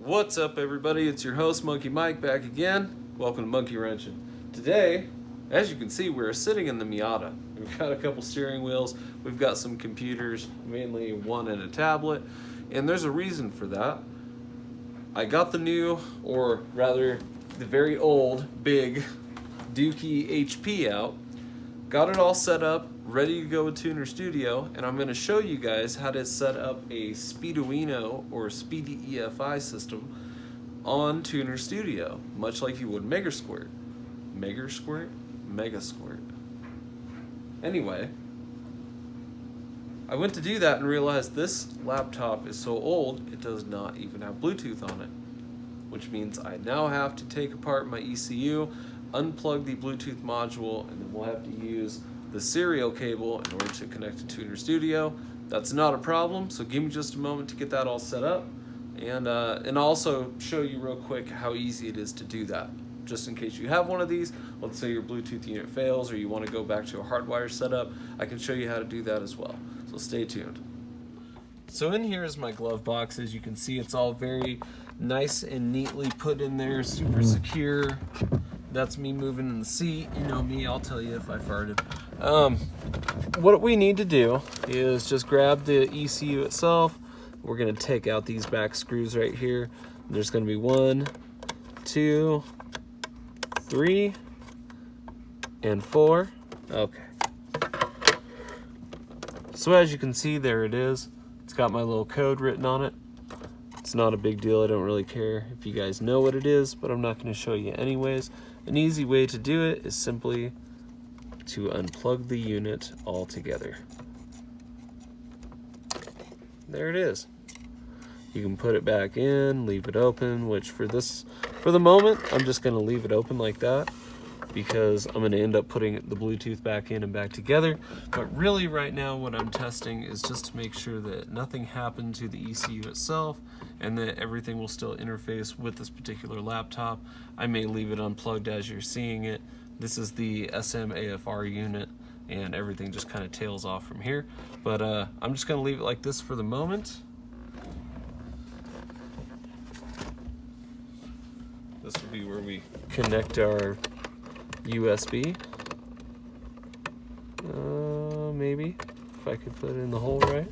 What's up, everybody? It's your host, Monkey Mike, back again. Welcome to Monkey Wrenching. Today, as you can see, we're sitting in the Miata. We've got a couple steering wheels, we've got some computers, mainly one and a tablet, and there's a reason for that. I got the new, or rather, the very old, big Dookie HP out, got it all set up, ready to go with Tunerstudio, and I'm going to show you guys how to set up a Speeduino or SpeedyEFI system on Tunerstudio, much like you would Megasquirt. Megasquirt. Anyway, I went to do that and realized this laptop is so old it does not even have Bluetooth on it, which means I now have to take apart my ECU, unplug the Bluetooth module, and then we'll have to use the serial cable in order to connect to Tunerstudio. That's not a problem, so give me just a moment to get that all set up, and also show you real quick how easy it is to do that. Just in case you have one of these, let's say your Bluetooth unit fails or you want to go back to a hardwire setup, I can show you how to do that as well. So stay tuned. So in here is my glove box. As you can see, it's all very nice and neatly put in there, super secure. That's me moving in the seat. You know me, I'll tell you if I farted. What we need to do is just grab the ECU itself. We're gonna take out these back screws right here. There's gonna be 1, 2, 3, and 4. Okay. So as you can see, there it is. It's got my little code written on it. It's not a big deal. I don't really care if you guys know what it is, but I'm not going to show you anyways. An easy way to do it is simply to unplug the unit altogether. There it is. You can put it back in, leave it open, which for the moment, I'm just going to leave it open like that, because I'm going to end up putting the Bluetooth back in and back together. But really right now what I'm testing is just to make sure that nothing happened to the ECU itself and that everything will still interface with this particular laptop. I may leave it unplugged as you're seeing it. This is the SMAFR unit and everything just kind of tails off from here. But I'm just going to leave it like this for the moment. This will be where we connect our USB. Maybe, if I could put it in the hole right.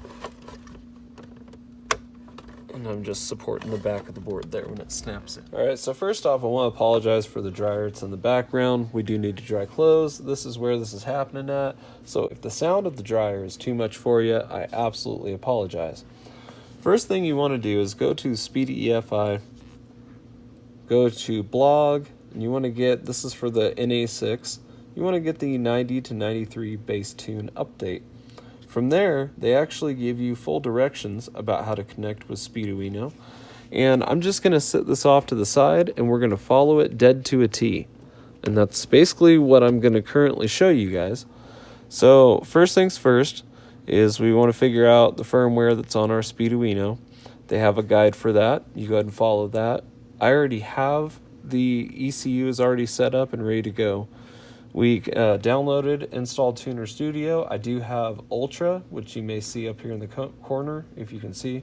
And I'm just supporting the back of the board there when it snaps it. Alright, so first off, I want to apologize for the dryer. It's in the background. We do need to dry clothes. This is where this is happening at. So if the sound of the dryer is too much for you, I absolutely apologize. First thing you want to do is go to SpeedyEFI, go to blog, and you want to get, this is for the NA6, you want to get the 90 to 93 bass tune update. From there, they actually give you full directions about how to connect with Speeduino. And I'm just going to set this off to the side and we're going to follow it dead to a T. And that's basically what I'm going to currently show you guys. So first things first is we want to figure out the firmware that's on our Speeduino. They have a guide for that. You go ahead and follow that. I already have the ECU is already set up and ready to go. We downloaded, installed Tunerstudio. I do have Ultra, which you may see up here in the corner, if you can see.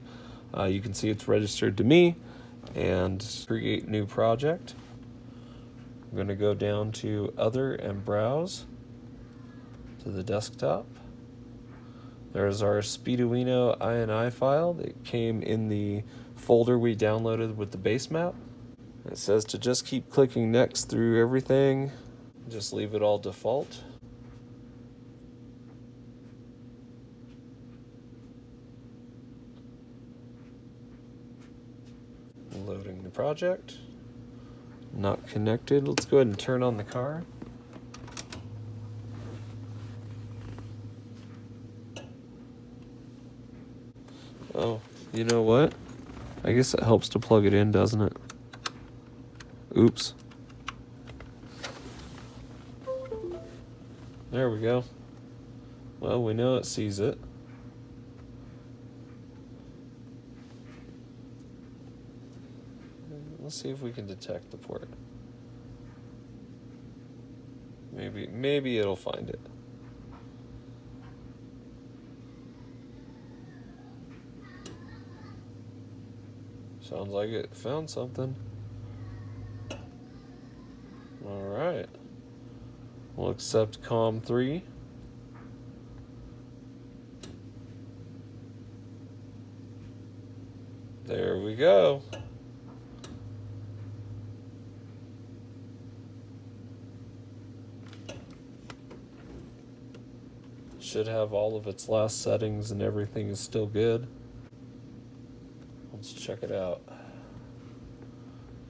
You can see it's registered to me, and create new project. I'm going to go down to Other and Browse to the desktop. There's our Speeduino INI file that came in the folder we downloaded with the base map. It says to just keep clicking next through everything. Just leave it all default. Loading the project. Not connected. Let's go ahead and turn on the car. Oh, you know what? I guess it helps to plug it in, doesn't it? Oops. There we go. Well, we know it sees it. Let's see if we can detect the port. Maybe it'll find it. Sounds like it found something. All right. We'll accept COM3. There we go. Should have all of its last settings and everything is still good. Let's check it out.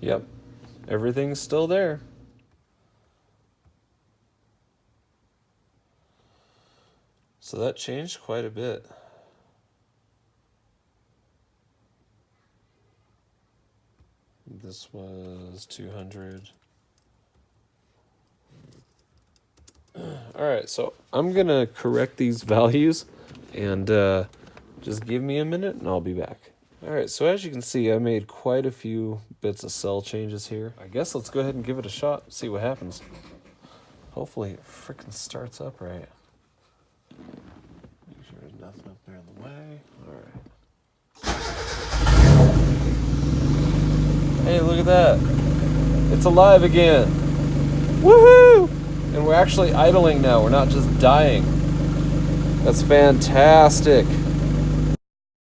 Yep, everything's still there. So that changed quite a bit. This was 200. All right, so I'm gonna correct these values and just give me a minute and I'll be back. All right, so as you can see, I made quite a few bits of cell changes here. I guess let's go ahead and give it a shot, see what happens. Hopefully it freaking starts up right. Make sure there's nothing up there in the way. All right. Hey, look at that. It's alive again. Woohoo! And we're actually idling now. We're not just dying. That's fantastic.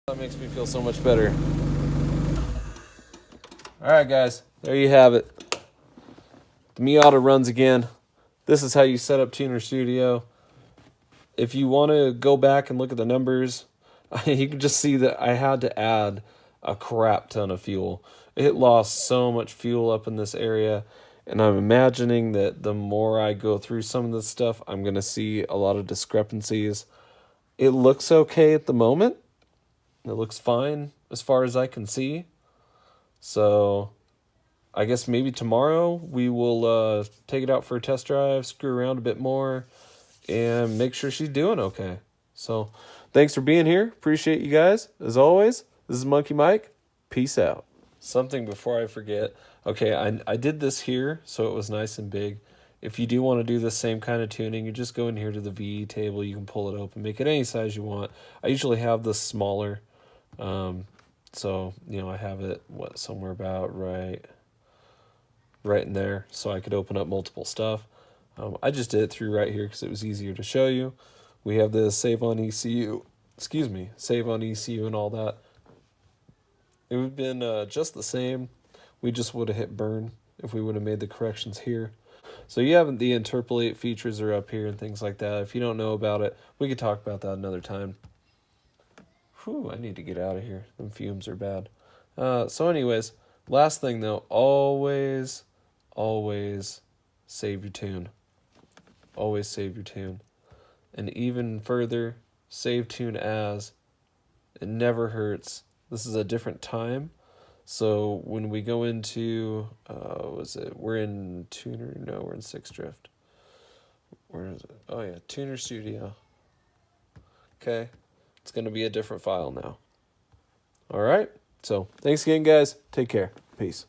That makes me feel so much better. All right, guys. There you have it. The Miata runs again. This is how you set up Tunerstudio. If you want to go back and look at the numbers, you can just see that I had to add a crap ton of fuel. It lost so much fuel up in this area. And I'm imagining that the more I go through some of this stuff, I'm going to see a lot of discrepancies. It looks okay at the moment. It looks fine as far as I can see. So I guess maybe tomorrow we will take it out for a test drive, screw around a bit more, and make sure she's doing okay. So thanks for being here. Appreciate you guys. As always, this is Monkey Mike. Peace out. Something before I forget. Okay, I did this here, so it was nice and big. If you do want to do the same kind of tuning, you just go in here to the VE table. You can pull it open, make it any size you want. I usually have this smaller. So, I have it, somewhere about right in there, so I could open up multiple stuff. I just did it through right here because it was easier to show you. We have the save on ECU, save on ECU and all that. It would have been just the same. We just would have hit burn if we would have made the corrections here. So you have the interpolate features are up here and things like that. If you don't know about it, we could talk about that another time. Whew, I need to get out of here. Them fumes are bad. So anyways, last thing though, always save your tune. Always save your tune. And even further, save tune as. It never hurts. This is a different time. So when we go into, we're in Tuner? No, we're in 6 Drift. Where is it? Oh yeah, Tunerstudio. Okay, it's going to be a different file now. All right, so thanks again, guys. Take care. Peace.